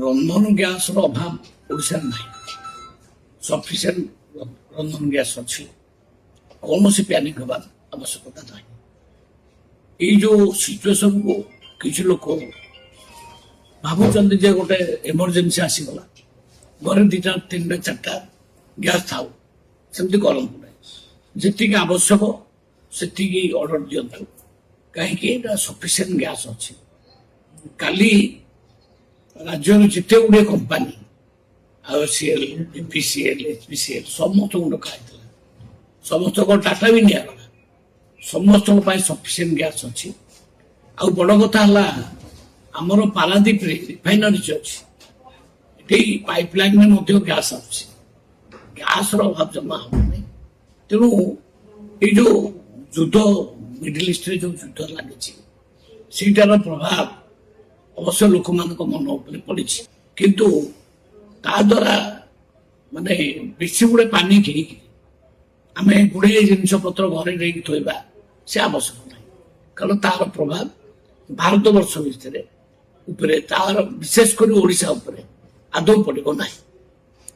ରନ୍ଧନ ଗ୍ୟାସର ଅଭାବ ଓଡ଼ିଶାରେ ନାହିଁ। ସଫିସିଏଣ୍ଟ ରନ୍ଧନ ଗ୍ୟାସ ଅଛି, କୌଣସି ପ୍ୟାନିକ ହେବାର ଆବଶ୍ୟକତା ନାହିଁ। ଏଇ ଯୋଉ ସିଚୁଏସନକୁ କିଛି ଲୋକ ଭାବୁଛନ୍ତି ଯେ ଗୋଟେ ଏମର୍ଜେନ୍ସି ଆସିଗଲା, ଘରେ 2ଟା 3ଟା 4ଟା ଗ୍ୟାସ ଥାଉ, ସେମିତି କରନ୍ତୁ ନାହିଁ। ଯେତିକି ଆବଶ୍ୟକ ସେତିକି ଅର୍ଡର ଦିଅନ୍ତୁ, କାହିଁକି ଏଇଟା ସଫିସିଏଣ୍ଟ ଗ୍ୟାସ ଅଛି। କାଲି ରାଜ୍ୟର ଯେତେ ଗୁଡ଼ିଏ କମ୍ପାନୀ AOCL, BPCL, HPCL ସମସ୍ତଙ୍କୁ ଡକା ହେଇଥିଲା, ସମସ୍ତଙ୍କ ଡାଟା ବି ନିଆଗଲା, ସମସ୍ତଙ୍କ ପାଇଁ ସଫିସିଏଣ୍ଟ ଗ୍ୟାସ ଅଛି। ଆଉ ବଡ଼ କଥା ହେଲା ଆମର ପାରାଦୀପରେ ରିଫାଇନାରୀ ଅଛି, ଏଠି ପାଇପଲାଇନରେ ମଧ୍ୟ ଗ୍ୟାସ ଆସୁଛି, ଗ୍ୟାସର ଅଭାବ ଜମା ହବନି। ତେଣୁ ଏଇ ଯୋଉ ଯୁଦ୍ଧ ମିଡିଲ ଇଷ୍ଟରେ ଯୋଉ ଯୁଦ୍ଧ ଲାଗିଛି ସେଇଟାର ପ୍ରଭାବ ଅବଶ୍ୟ ଲୋକମାନଙ୍କ ମନ ଉପରେ ପଡ଼ିଛି, କିନ୍ତୁ ତା ଦ୍ୱାରା ମାନେ ବେଶୀ ଗୁଡ଼େ ପାନିକ ହେଇକି ଆମେ ଗୁଡ଼ାଏ ଜିନିଷ ପତ୍ର ଘରେ ନେଇକି ଥୋଇବା ସେ ଆବଶ୍ୟକ ନାହିଁ। କାରଣ ତାର ପ୍ରଭାବ ଭାରତବର୍ଷ ଭିତରେ ଉପରେ, ତାର ବିଶେଷ କରି ଓଡ଼ିଶା ଉପରେ ଆଦୌ ପଡ଼ିବ ନାହିଁ।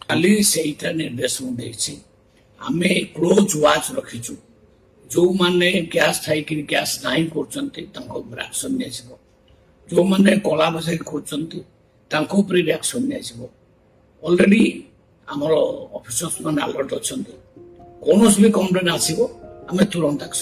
କାଲି ସେଇଟା ନିର୍ଦ୍ଦେଶ ମୁଁ ଦେଇଛି। ଆମେ କ୍ଲୋଜ୍ ୱାଚ୍ ରଖିଛୁ, ଯୋଉମାନେ ଗ୍ୟାସ ଥାଇକିରି ଗ୍ୟାସ ନାହିଁ କରୁଛନ୍ତି ତାଙ୍କ ଉପରେ ଆକ୍ସନ ନିଆଯିବ, ଯୋଉମାନେ କଳା ବଜାରୀ କରୁଛନ୍ତି ତାଙ୍କ ଉପରେ ରିଆକ୍ସନ ନିଆଯିବ। ଅଲରେଡି ଆମର ଅଫିସର୍ସ ମାନେ ଆଲର୍ଟ ଅଛନ୍ତି, କୌଣସି ବି କମ୍ପ୍ଲେନ୍ ଆସିବ ଆମେ ତୁରନ୍ତ ଆକ୍ସନ